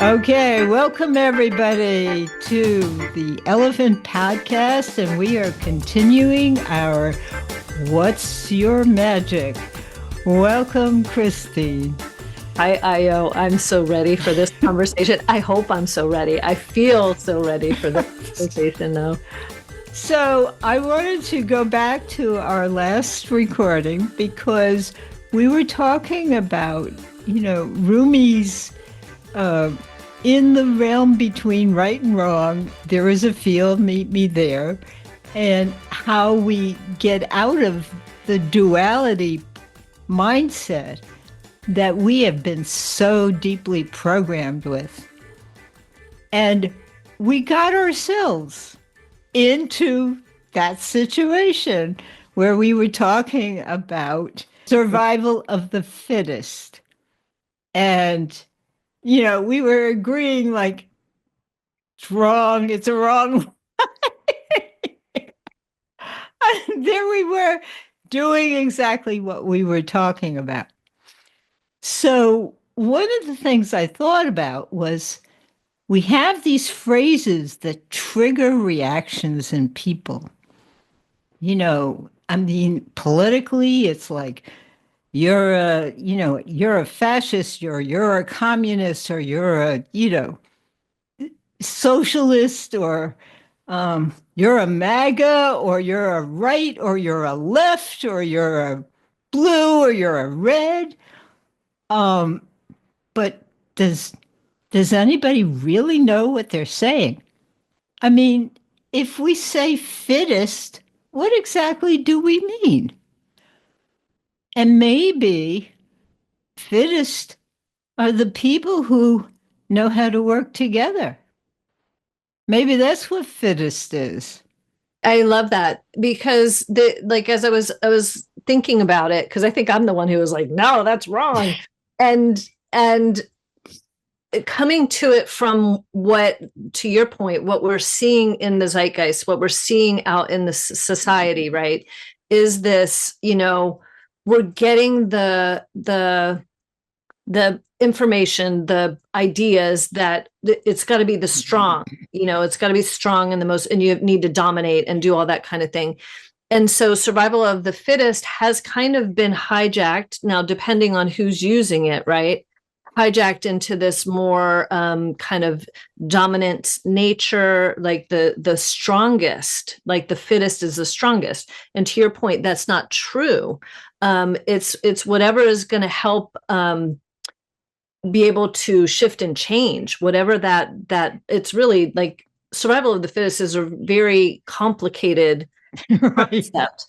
Okay, welcome everybody to the Elephant Podcast, and we are continuing our What's Your Magic? Welcome, Christine. Hi, Io. I'm so ready for this conversation. I hope I'm so ready. I feel so ready for this conversation now. So, I wanted to go back to our last recording because we were talking about, Rumi's in the realm between right and wrong, there is a field, meet me there, and how we get out of the duality mindset that we have been so deeply programmed with. And we got ourselves into that situation where we were talking about survival of the fittest. And we were agreeing like it's wrong, it's a wrong. There we were doing exactly what we were talking about. So one of the things I thought about was we have these phrases that trigger reactions in people. Politically, it's like you're a fascist, you're a communist, or you're a, socialist, or you're a MAGA, or you're a right, or you're a left, or you're a blue, or you're a red. But does anybody really know what they're saying? I mean, if we say fittest, what exactly do we mean? And maybe fittest are the people who know how to work together. Maybe that's what fittest is. I love that because as I was thinking about it, because I think I'm the one who was like, no, that's wrong. And coming to it from to your point, what we're seeing in the zeitgeist, what we're seeing out in the society, right, is this, we're getting the information, the ideas that it's got to be the strong, it's got to be strong and and you need to dominate and do all that kind of thing. And so survival of the fittest has kind of been hijacked now, depending on who's using it, right? Hijacked into this more kind of dominant nature, like the strongest, like the fittest is the strongest. And to your point, that's not true. It's whatever is going to help be able to shift and change, whatever that it's really like survival of the fittest is a very complicated concept,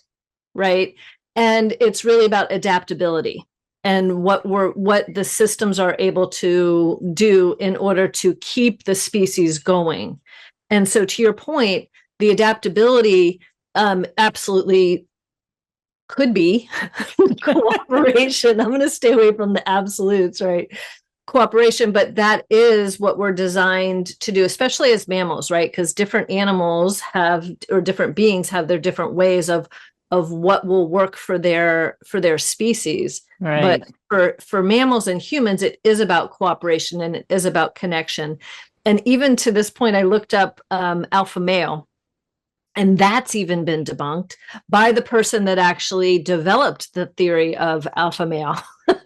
right? And it's really about adaptability and what the systems are able to do in order to keep the species going. And so to your point, the adaptability absolutely could be cooperation. I'm going to stay away from the absolutes, right? Cooperation, but that is what we're designed to do, especially as mammals, right? Because different animals or different beings have their different ways of what will work for their species. Right. But for mammals and humans, it is about cooperation and it is about connection. And even to this point, I looked up alpha male. And that's even been debunked by the person that actually developed the theory of alpha male.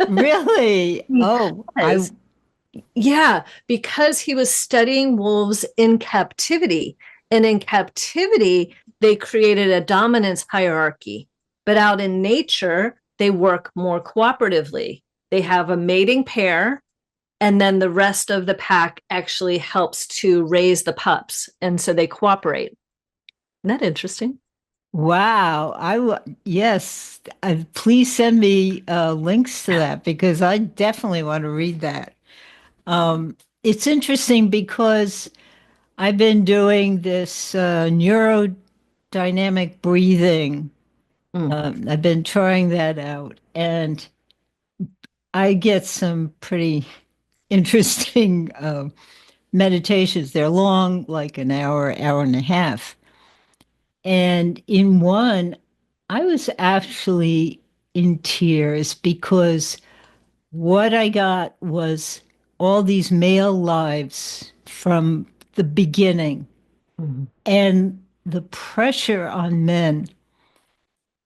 Really? Oh, yeah, because he was studying wolves in captivity. And in captivity, they created a dominance hierarchy. But out in nature, they work more cooperatively. They have a mating pair, and then the rest of the pack actually helps to raise the pups. And so they cooperate. Isn't that interesting? Wow. Yes. Please send me links to that because I definitely want to read that. It's interesting because I've been doing this neurodynamic breathing. I've been trying that out, and I get some pretty interesting meditations. They're long, like an hour, hour and a half. And in one, I was actually in tears because what I got was all these male lives from the beginning Mhm. and the pressure on men.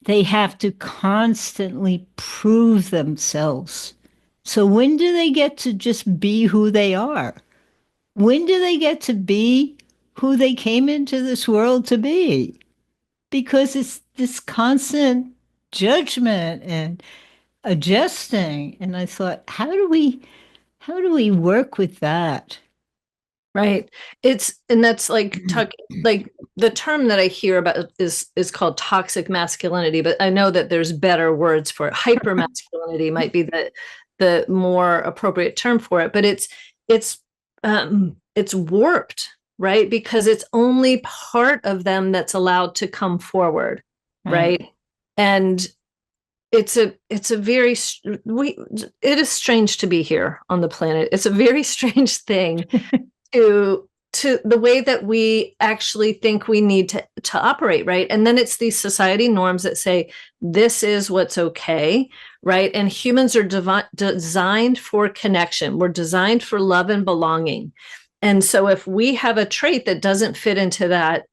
They have to constantly prove themselves. So when do they get to just be who they are? When do they get to be who they came into this world to be? Because it's this constant judgment and adjusting. And I thought, how do we work with that? Right. And that's like like the term that I hear about is called toxic masculinity, but I know that there's better words for it. Hyper masculinity might be the more appropriate term for it, but it's warped, right? Because it's only part of them that's allowed to come forward, Right. right? And it's a very it is strange to be here on the planet. It's a very strange thing to the way that we actually think we need to operate, right? And then it's these society norms that say this is what's okay, right? And humans are designed for connection. We're designed for love and belonging. And so if we have a trait that doesn't fit into that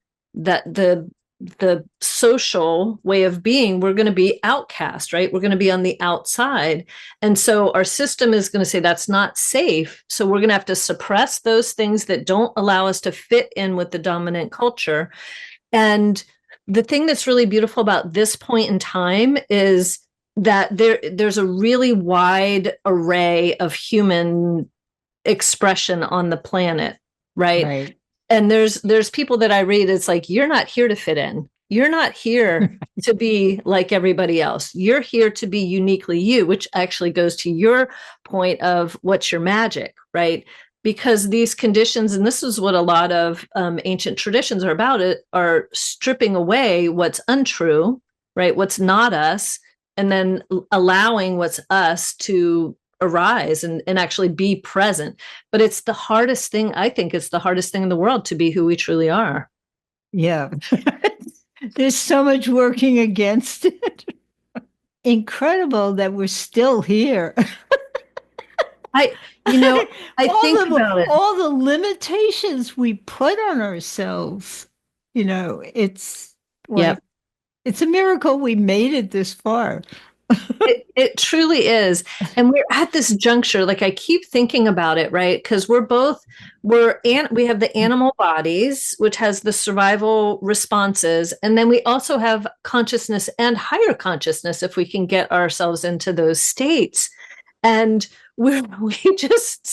the social way of being, we're going to be outcast, right? We're going to be on the outside. And so our system is going to say that's not safe. So we're going to have to suppress those things that don't allow us to fit in with the dominant culture. And the thing that's really beautiful about this point in time is that there's a really wide array of human expression on the planet, right? Right. And there's people that I read, it's like, you're not here to fit in. You're not here to be like everybody else. You're here to be uniquely you, which actually goes to your point of what's your magic, right? Because these conditions, and this is what a lot of ancient traditions are about, it are stripping away what's untrue, right? What's not us, and then allowing what's us to arise and actually be present. But it's the hardest thing. I think it's the hardest thing in the world to be who we truly are. Yeah. There's so much working against it. Incredible that we're still here. I, you know, I all think the about it. all the limitations we put on ourselves. It's like Yep. it's a miracle we made it this far. It truly is. And we're at this juncture, like I keep thinking about it, right? Because we have the animal bodies, which has the survival responses. And then we also have consciousness and higher consciousness if we can get ourselves into those states. And we just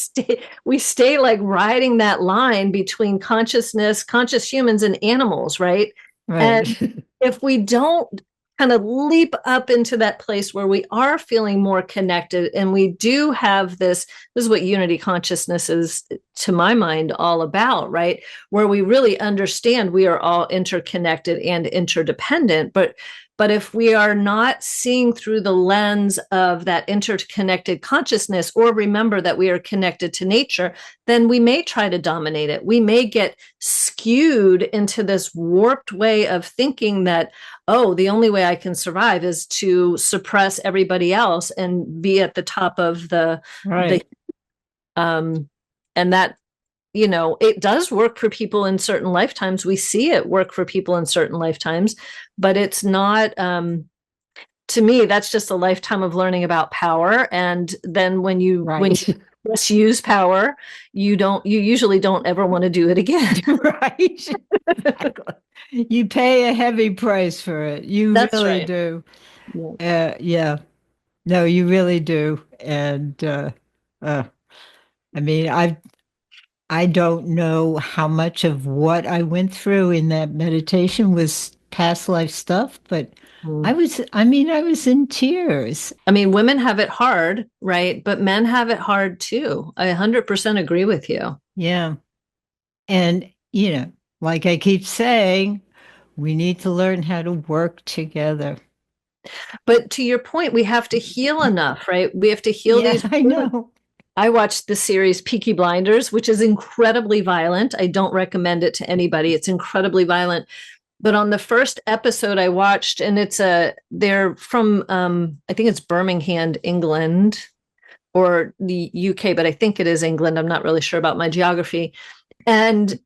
stay like riding that line between conscious humans and animals, right? Right. And if we don't kind of leap up into that place where we are feeling more connected and we do have this is what unity consciousness is, to my mind, all about, right? Where we really understand we are all interconnected and interdependent, but if we are not seeing through the lens of that interconnected consciousness, or remember that we are connected to nature, then we may try to dominate it. We may get skewed into this warped way of thinking that, oh, the only way I can survive is to suppress everybody else and be at the top of Right. and that, it does work for people in certain lifetimes. We see it work for people in certain lifetimes, but it's not, to me, that's just a lifetime of learning about power. And then when you misuse power, you usually don't ever want to do it again. Right. Exactly. You pay a heavy price for it. You That's really right. do. Yeah. Yeah. No, you really do. And uh, I mean, I don't know how much of what I went through in that meditation was past life stuff, but Mm. I was in tears. I mean, women have it hard, right? But men have it hard too. I 100% agree with you. Yeah. And, like I keep saying, we need to learn how to work together. But to your point, we have to heal enough, right? We have to heal Yeah, these. I know. I watched the series Peaky Blinders, which is incredibly violent. I don't recommend it to anybody. It's incredibly violent. But on the first episode I watched, and they're from I think it's Birmingham, England. or the UK, but I think it is England. I'm not really sure about my geography. And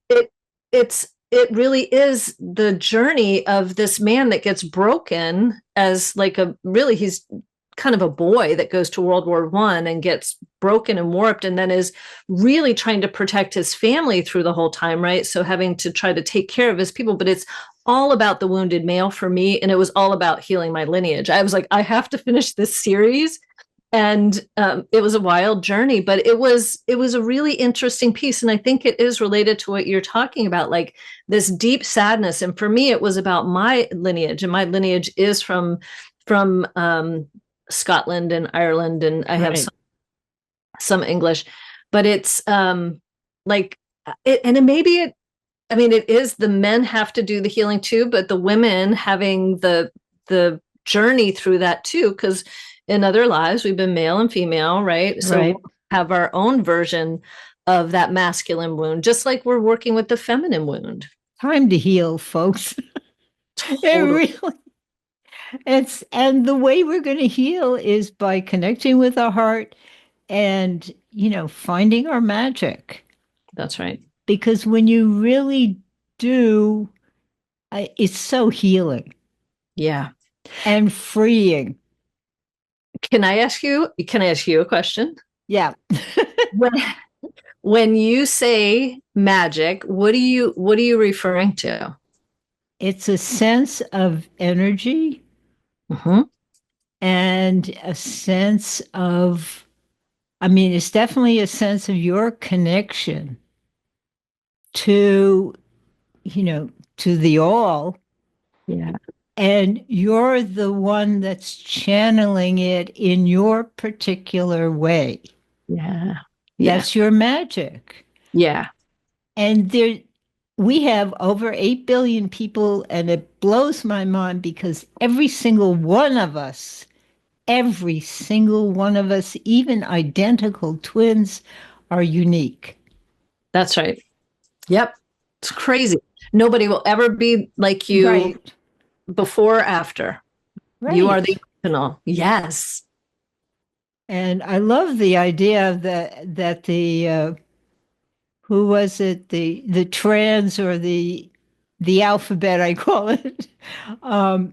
it really is the journey of this man that gets broken as like a really he's kind of a boy that goes to World War I and gets broken and warped, and then is really trying to protect his family through the whole time, right? So having to try to take care of his people, but it's all about the wounded male for me, and it was all about healing my lineage. I was like, I have to finish this series, and it was a wild journey, but it was a really interesting piece, and I think it is related to what you're talking about, like this deep sadness. And for me, it was about my lineage, and my lineage is from Scotland and Ireland, and I have Right. some English, but it's like it, and it maybe it. I mean, it is the men have to do the healing too, but the women having the journey through that too, because in other lives we've been male and female, right? So Right. we'll have our own version of that masculine wound, just like we're working with the feminine wound. Time to heal, folks. It Totally. really it's and the way we're going to heal is by connecting with our heart and, finding our magic. That's right. Because when you really do, it's so healing Yeah. and freeing. Can I ask you a question? Yeah. When when you say magic, what are you referring to? It's a sense of energy Hmm. and a sense of, I mean, it's definitely a sense of your connection to, you know, to the all. Yeah. And you're the one that's channeling it in your particular way. Yeah. Yeah. That's your magic. Yeah. And we have over 8 billion people, and it blows my mind because every single one of us, even identical twins, are unique. That's right. Yep. It's crazy. Nobody will ever be like you Right, before or after. You are the right. original. Yes. And I love the idea that the who was it, the trans or the alphabet, I call it,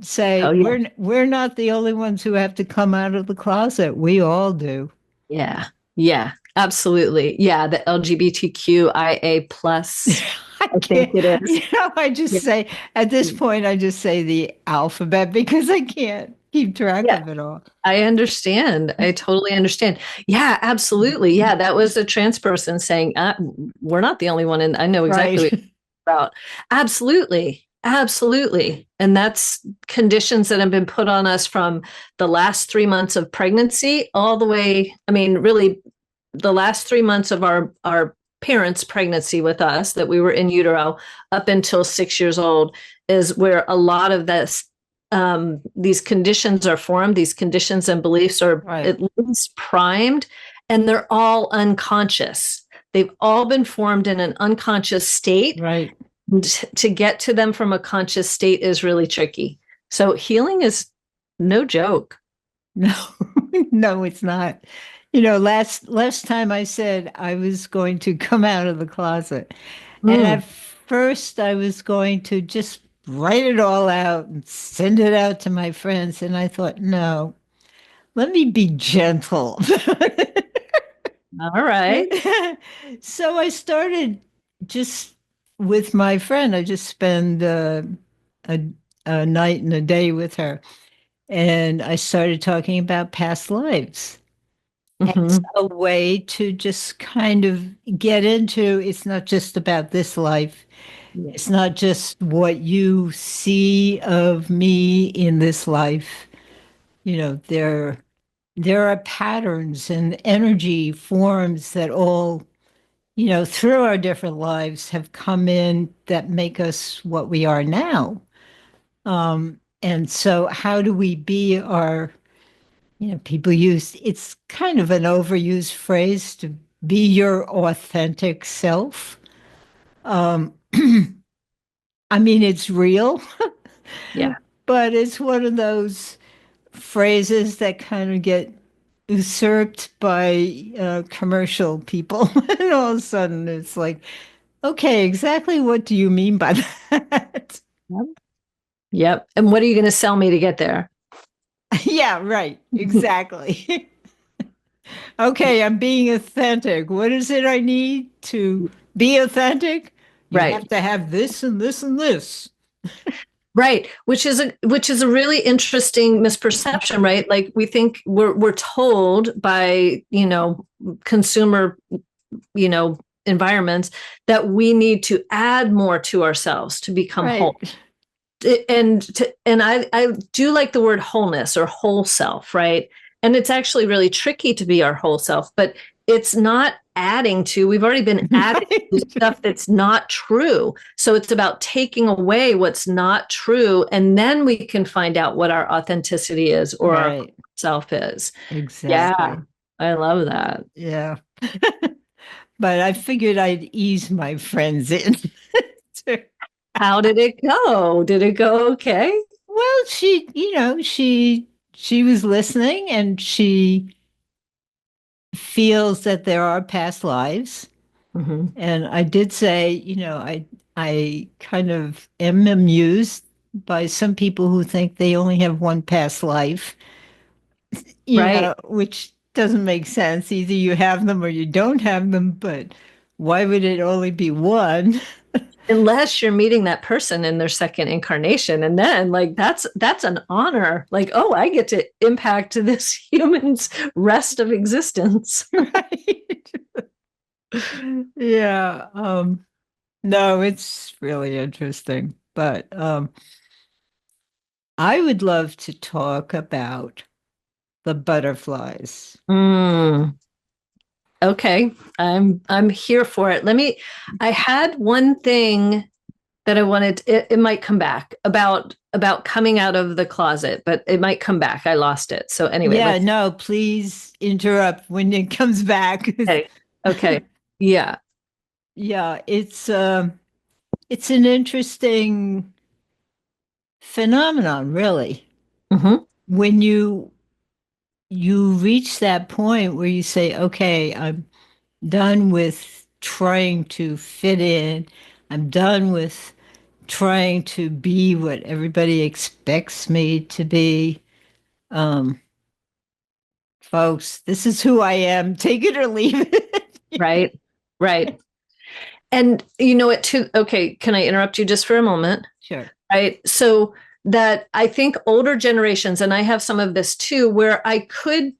say Oh yeah. we're not the only ones who have to come out of the closet. We all do. Yeah. Yeah. Absolutely. Yeah. The LGBTQIA plus, I I think can't, it is. I just Yeah. say at this point, I just say the alphabet because I can't keep track Yeah. of it all. I understand. I totally understand. Yeah, absolutely. Yeah, that was a trans person saying, "We're not the only one," and I know exactly Right. what you're about. Absolutely, absolutely, and that's conditions that have been put on us from the last 3 months of pregnancy all the way. I mean, really, the last 3 months of our parents' pregnancy with us that we were in utero up until 6 years old is where a lot of this these conditions are formed, these conditions and beliefs are Right. at least primed, and they're all unconscious. They've all been formed in an unconscious state. Right. And to get to them from a conscious state is really tricky. So healing is no joke. No, no, it's not. Last time I said I was going to come out of the closet. And at Mm. first I was going to just write it all out and send it out to my friends. And I thought, no, let me be gentle. All right. So I started just with my friend. I just spend a, a night and a day with her. And I started talking about past lives as Hmm. a way to just kind of get into it's not just about this life. Yeah. It's not just what you see of me in this life. There are patterns and energy forms that all, through our different lives have come in that make us what we are now. And so how do we be our, people use it's kind of an overused phrase to be your authentic self. Um, I mean, it's real, Yeah. but it's one of those phrases that kind of get usurped by commercial people. And all of a sudden it's like, okay, exactly what do you mean by that? Yep. Yep. And what are you going to sell me to get there? Yeah, right. Exactly. Okay, I'm being authentic. What is it I need to be authentic? You Right. have to have this and this and this. Right, which is a really interesting misperception, right? Like we think we're told by, consumer, you know, environments that we need to add more to ourselves to become whole. Right. And I do like the word wholeness or whole self, right? And it's actually really tricky to be our whole self, but it's not adding to, we've already been adding to Right. stuff that's not true. So it's about taking away what's not true, and then we can find out what our authenticity is or our Right. self is. Yeah, Exactly. I love that. Yeah. But I figured I'd ease my friends in. How did it go? Did it go okay? Well, she was listening and she feels that there are past lives. Hmm. And I did say, I kind of am amused by some people who think they only have one past life, Right. which doesn't make sense. Either you have them or you don't have them, but why would it only be one? Unless you're meeting that person in their second incarnation, and then like that's an honor, like, oh, I get to impact this human's rest of existence. Right. Yeah. No, it's really interesting. But I would love to talk about the butterflies. Mm, okay, I'm here for it. I had one thing that I wanted, it might come back about coming out of the closet, but it might come back. I lost it. So anyway, Yeah, let's. no, please interrupt when it comes back. Okay. Okay. Yeah. Yeah, it's an interesting phenomenon, really. Hmm. When you reach that point where you say, okay, I'm done with trying to fit in. I'm done with trying to be what everybody expects me to be. Um, Folks, this is who I am. Take it or leave it. Right. Right. And you know it too. Okay, can I interrupt you just for a moment? Sure. Right. So that I think older generations, and I have some of this too, where I couldn't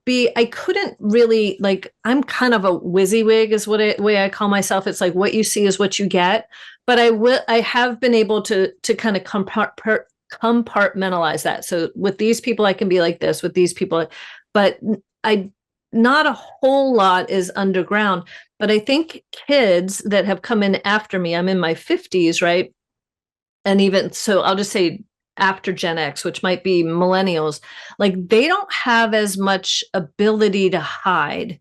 really, like, I'm kind of a WYSIWYG is way I call myself. It's like what you see is what you get. But I have been able to kind of compartmentalize that. So with these people, I can be like this. With these people, but I not a whole lot is underground. But I think kids that have come in after me, I'm in my 50s, right? And even so, I'll just say after Gen X, which might be millennials, like they don't have as much ability to hide,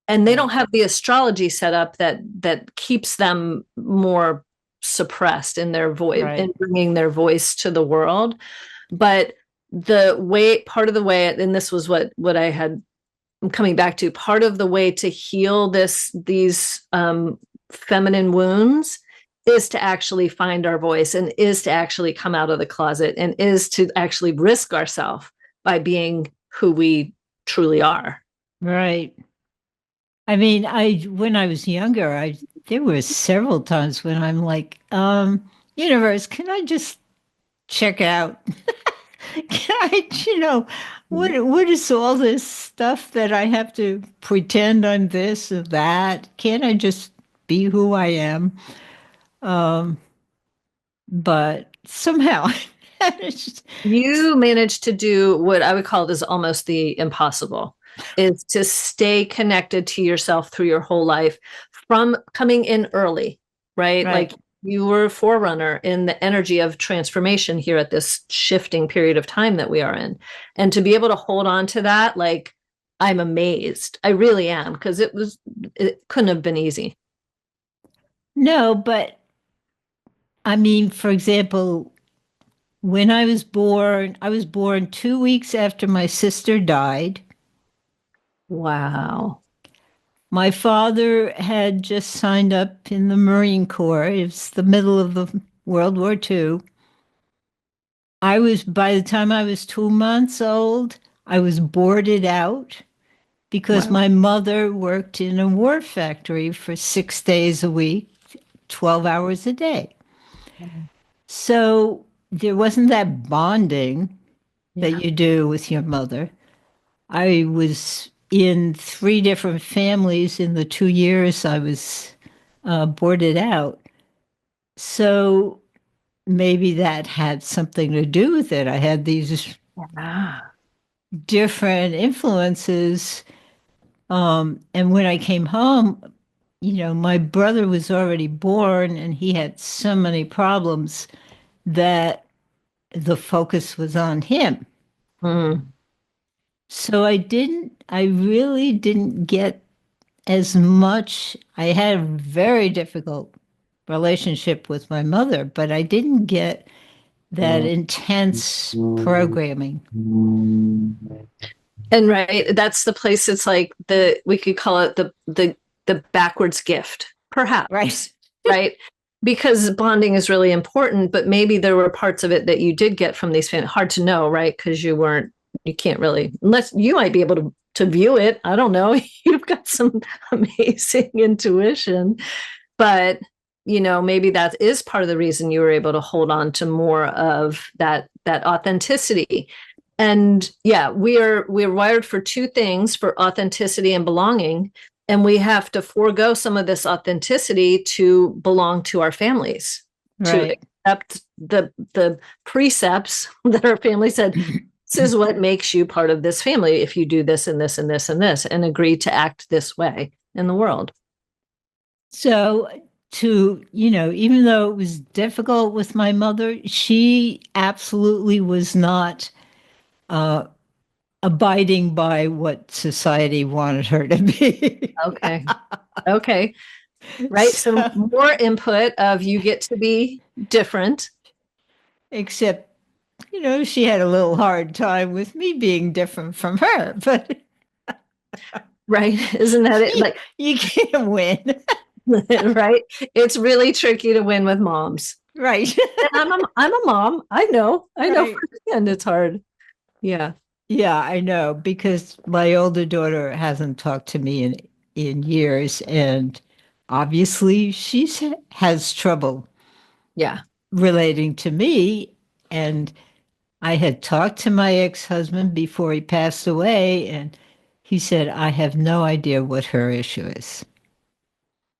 and they don't Right. have the astrology set up that keeps them more suppressed in their voice, in Right. bringing their voice to the world. But the way, part of the way, and this was what I had, I'm coming back to, part of the way to heal these feminine wounds is to actually find our voice, and is to actually come out of the closet, and is to actually risk ourselves by being who we truly are. Right. I mean, I when I was younger, I there were several times when I'm like, universe, can I just check out? Can I, what is all this stuff that I have to pretend I'm this or that? Can't I just be who I am? Um, but somehow I managed. You managed to do what I would call this almost the impossible, is to stay connected to yourself through your whole life from coming in early, right? Right. Like you were a forerunner in the energy of transformation here at this shifting period of time that we are in. And to be able to hold on to that, like, I'm amazed. I really am, because it couldn't have been easy. No, but I mean, for example, when I was born 2 weeks after my sister died. Wow. My father had just signed up in the Marine Corps. It's the middle of the World War II. By the time I was 2 months old, I was boarded out because Wow. my mother worked in a war factory for 6 days a week, 12 hours a day. So there wasn't that bonding that Yeah. you do with your mother. I was in three different families in the 2 years I was boarded out. So maybe that had something to do with it. I had these Yeah. different influences. And when I came home, my brother was already born and he had so many problems that the focus was on him. Mm. I really didn't get as much. I had a very difficult relationship with my mother, but I didn't get that intense programming. And right, that's the place. It's like we could call it the backwards gift, Right. perhaps, right? Because bonding is really important, but maybe there were parts of it that you did get from these families. Hard to know, right? Because you can't really, unless you might be able to view it. I don't know. You've got some amazing intuition, but maybe that is part of the reason you were able to hold on to more of that authenticity. And yeah, we're wired for two things, for authenticity and belonging, and we have to forego some of this authenticity to belong to our families, to Right. accept the precepts that our family said, this is what makes you part of this family if you do this and this and this and this, and agree to act this way in the world. So, even though it was difficult with my mother, she absolutely was not uh, abiding by what society wanted her to be. Okay. Okay. Right. So So, more input of you get to be different. except, she had a little hard time with me being different from her, but Right. Isn't that it? you, Like, you can't win. right. It's really tricky to win with moms. Right. And I'm a mom. I know Right. firsthand it's hard. Yeah. Yeah, I know because my older daughter hasn't talked to me in years, and obviously has trouble Yeah. relating to me. And I had talked to my ex-husband before he passed away, and he said, I have no idea what her issue is.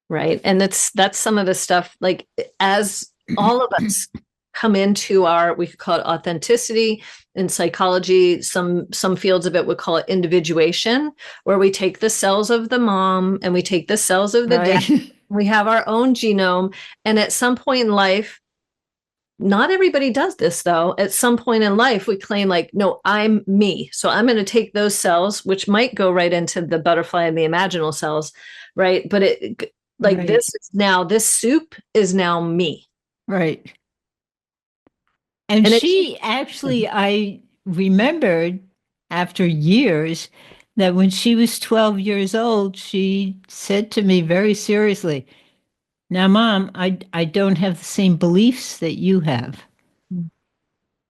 Right. And that's some of the stuff, like, as all of us come into we could call it authenticity. In psychology, some fields of it would call it individuation, where we take the cells of the mom and we take the cells of the dad. Right. We have our own genome. And at some point in life, not everybody does this though. At some point in life, we claim, like, no, I'm me. So I'm going to take those cells, which might go right into the butterfly and the imaginal cells, right? But like, Right. this soup is now me. Right. And And it, she actually, I remembered after years that when she was 12 years old, she said to me very seriously, now, Mom, I don't have the same beliefs that you have.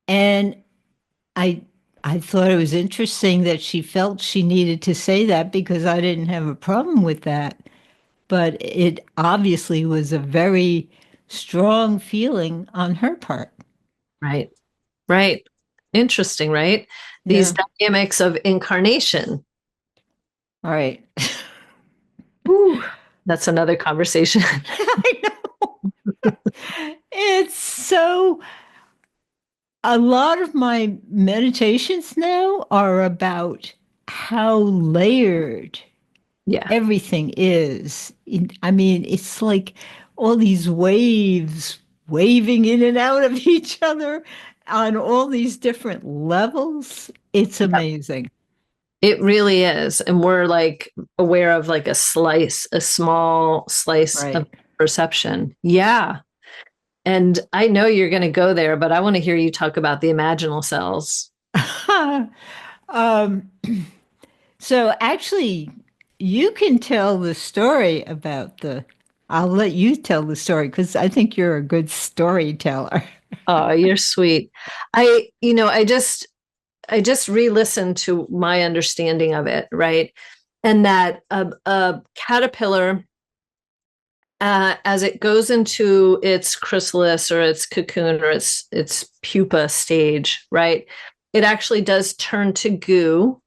And I I thought it was interesting that she felt she needed to say that because I didn't have a problem with that. But it obviously was a very strong feeling on her part. right, right. Interesting, right? These Yeah. dynamics of incarnation. All right. Ooh, that's another conversation. I know. It's so, a lot of my meditations now are about how layered Yeah. everything is. I mean, it's like all these waves waving in and out of each other on all these different levels. It's amazing. It really is. And we're, like, aware of, like, a small slice of Right. perception. Yeah. And I know you're going to go there, but I want to hear you talk about the imaginal cells. um, So actually, you can tell the story about the. I'll let you tell the story because I think you're a good storyteller. Oh, you're sweet. I just re-listened to my understanding of it, right? And that a caterpillar, as it goes into its chrysalis or its cocoon or its pupa stage, right? It actually does turn to goo,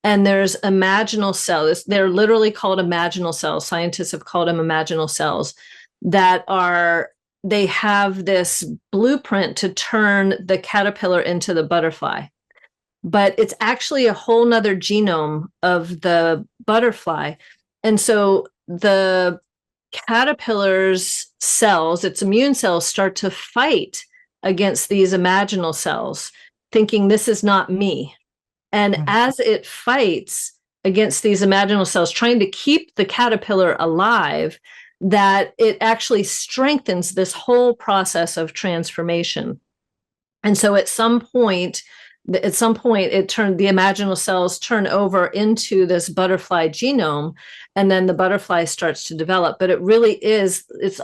and there's imaginal cells. They're literally called imaginal cells. Scientists have called them imaginal cells that are, they have this blueprint to turn the caterpillar into the butterfly. But it's actually a whole nother genome of the butterfly. And so the caterpillar's cells, its immune cells, start to fight against these imaginal cells, thinking this is not me. And Right. as it fights against these imaginal cells, trying to keep the caterpillar alive, that it actually strengthens this whole process of transformation. And so at some point it turned, the imaginal cells turn over into this butterfly genome, and then the butterfly starts to develop. But it really is, it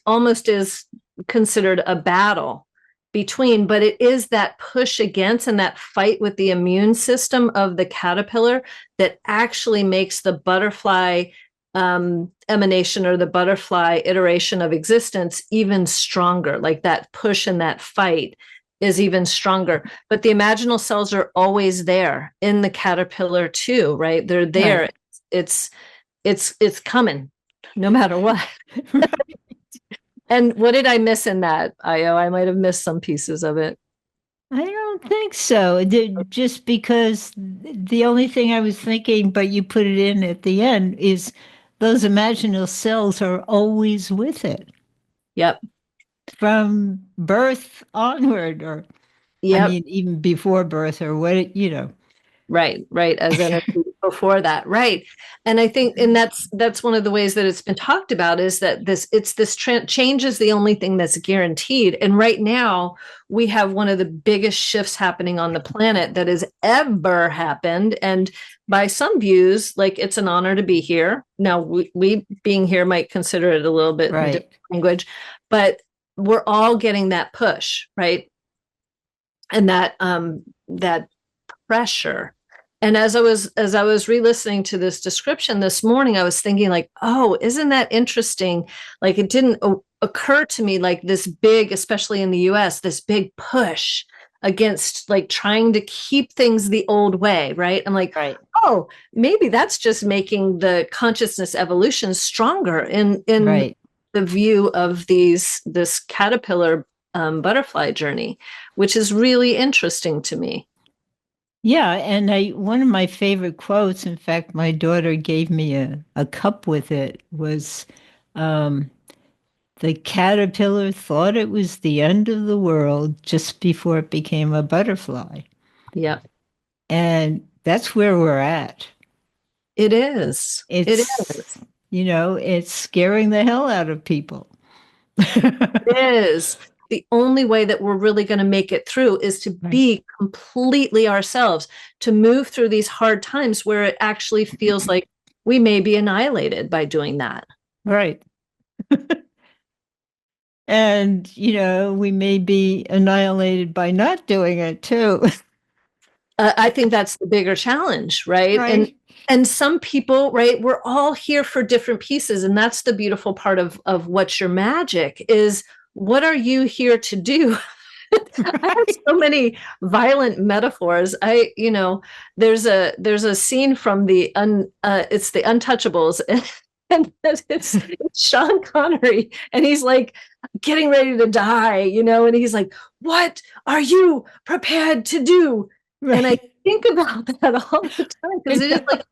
almost is considered a battle between, but it is that push against and that fight with the immune system of the caterpillar that actually makes the butterfly emanation or the butterfly iteration of existence even stronger. Like that push and that fight is even stronger. But the imaginal cells are always there in the caterpillar too, right? They're there. Right. It's coming no matter what. And what did I miss in that, Io? I might have missed some pieces of it. I don't think so. Just because the only thing I was thinking, but you put it in at the end, is those imaginal cells are always with it Yep. from birth onward, or I Yep. mean, even before birth, or what. Right, as energy before that, right. And I think, and that's one of the ways that it's been talked about, is that change is the only thing that's guaranteed. And right now we have one of the biggest shifts happening on the planet that has ever happened. And by some views, like, it's an honor to be here. Now we being here might consider it a little bit in Right. different language, but we're all getting that push, right? And that pressure. And as I was re-listening to this description this morning, I was thinking, like, oh, isn't that interesting? Like, it didn't occur to me, like, this big, especially in the US, this big push against, like, trying to keep things the old way, right? I'm like, Right. oh, maybe that's just making the consciousness evolution stronger in Right. the view of this caterpillar butterfly journey, which is really interesting to me. Yeah, and one of my favorite quotes, in fact, my daughter gave me a cup with it, was um, the caterpillar thought it was the end of the world just before it became a butterfly. Yeah, And that's where we're at. it is. It It's, is. it's scaring the hell out of people. It is. The only way that we're really going to make it through is to Right. be completely ourselves, to move through these hard times where it actually feels like we may be annihilated by doing that. Right. And, we may be annihilated by not doing it too. I think that's the bigger challenge, right? And Right. and some people, right, we're all here for different pieces, and that's the beautiful part of what's your magic is, what are you here to do? I have Right. so many violent metaphors. There's a scene from it's the Untouchables, and it's Sean Connery, and he's like getting ready to die, and he's like, "What are you prepared to do?" And I Right. think about that all the time, because it is like,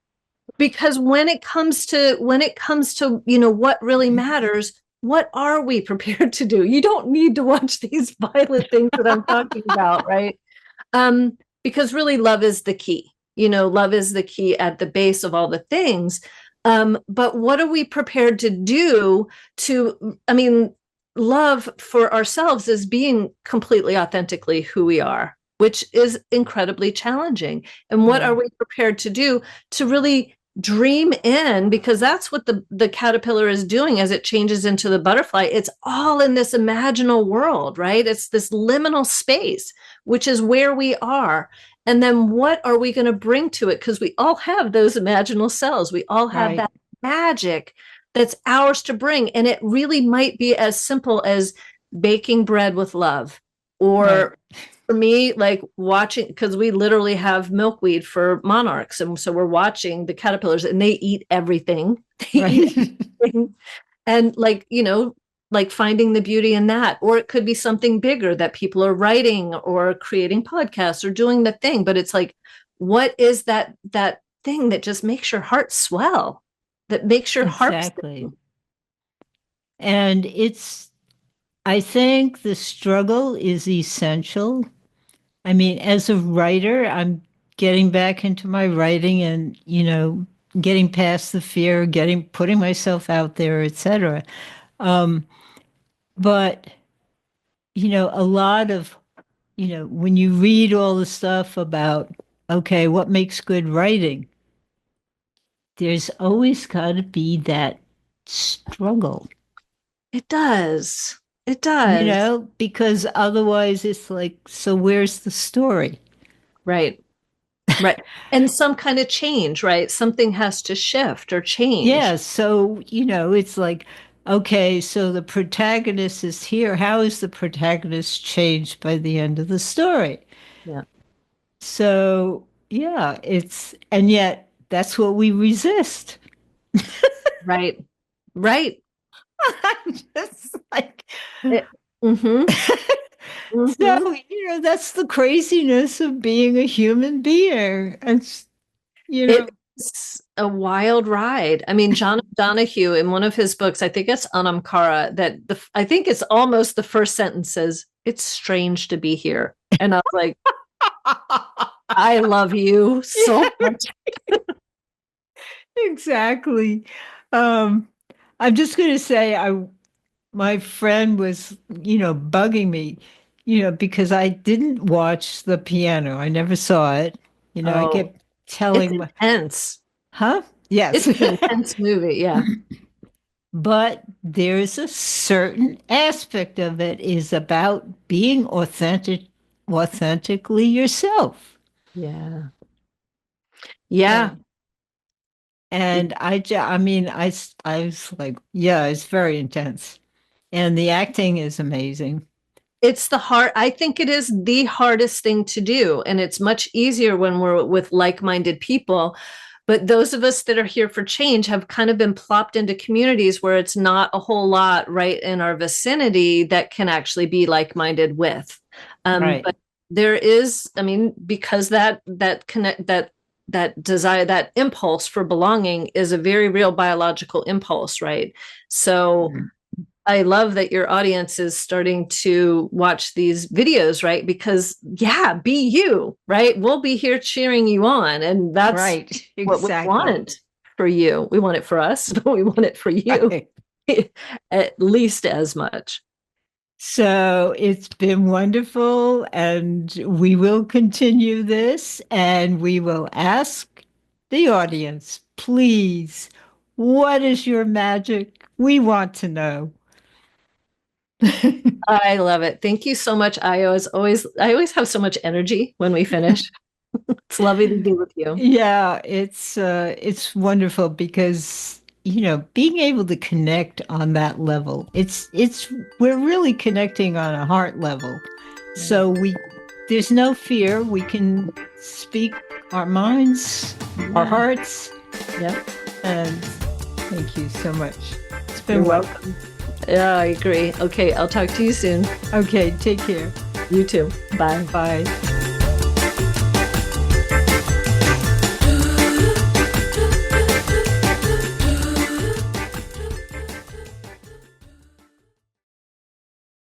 because when it comes to what really matters, what are we prepared to do? You don't need to watch these violent things that I'm talking about, right? Because really, love is the key. Love is the key at the base of all the things. But what are we prepared to do to, I mean, love for ourselves is being completely authentically who we are, which is incredibly challenging. And what are we prepared to do to really dream in? Because that's what the caterpillar is doing as it changes into the butterfly. It's all in this imaginal world, right? It's this liminal space, which is where we are. And then what are we going to bring to it? Because we all have those imaginal cells. We all have that magic that's ours to bring. And it really might be as simple as baking bread with love. Or for me, like watching, because we literally have milkweed for monarchs. And so we're watching the caterpillars and they eat everything. They eat everything. And like, like finding the beauty in that. Or it could be something bigger that people are writing or creating podcasts or doing the thing. But it's like, what is that thing that just makes your heart swell, that makes your heart sing? And I think the struggle is essential. I mean, as a writer, I'm getting back into my writing and, getting past the fear, putting myself out there, etc. But, a lot of, when you read all the stuff about, okay, what makes good writing, there's always got to be that struggle. It does. It does. Because otherwise it's like, so where's the story? Right. Right. And some kind of change, right? Something has to shift or change. Yeah. So, it's like, okay, so the protagonist is here. How is the protagonist changed by the end of the story? Yeah. So, yeah, and yet that's what we resist. Right. Right. I'm just like, mm-hmm. So, that's the craziness of being a human being. It's, It's a wild ride. I mean, John Donahue, in one of his books, I think it's Anamkara, I think it's almost the first sentence says, "It's strange to be here." And I was like, I love you so much. Exactly. I'm just going to say, my friend was, bugging me, because I didn't watch The Piano. I never saw it. I kept telling it's intense. Huh? Yes. It's an intense movie, yeah. But there's a certain aspect of it is about being authentically yourself. Yeah. Yeah. And I was like, yeah, it's very intense. And the acting is amazing. I think it is the hardest thing to do. And it's much easier when we're with like-minded people. But those of us that are here for change have kind of been plopped into communities where it's not a whole lot right in our vicinity that can actually be like-minded with. Right. But there is, I mean, because that desire, that impulse for belonging is a very real biological impulse, right? So I love that your audience is starting to watch these videos, right? Because be you, right? We'll be here cheering you on. And that's right. Exactly. What we want for you. We want it for us, but we want it for you at least as much. So it's been wonderful, and we will continue this, and we will ask the audience, please, what is your magic? We want to know. I love it. Thank you so much. I always have so much energy when we finish. It's lovely to be with you. Yeah, it's wonderful because being able to connect on that level, we're really connecting on a heart level. So there's no fear. We can speak our minds, our hearts. Yeah. And thank you so much. It's been You're welcome. Yeah, I agree. Okay, I'll talk to you soon. Okay, take care. You too. Bye. Bye.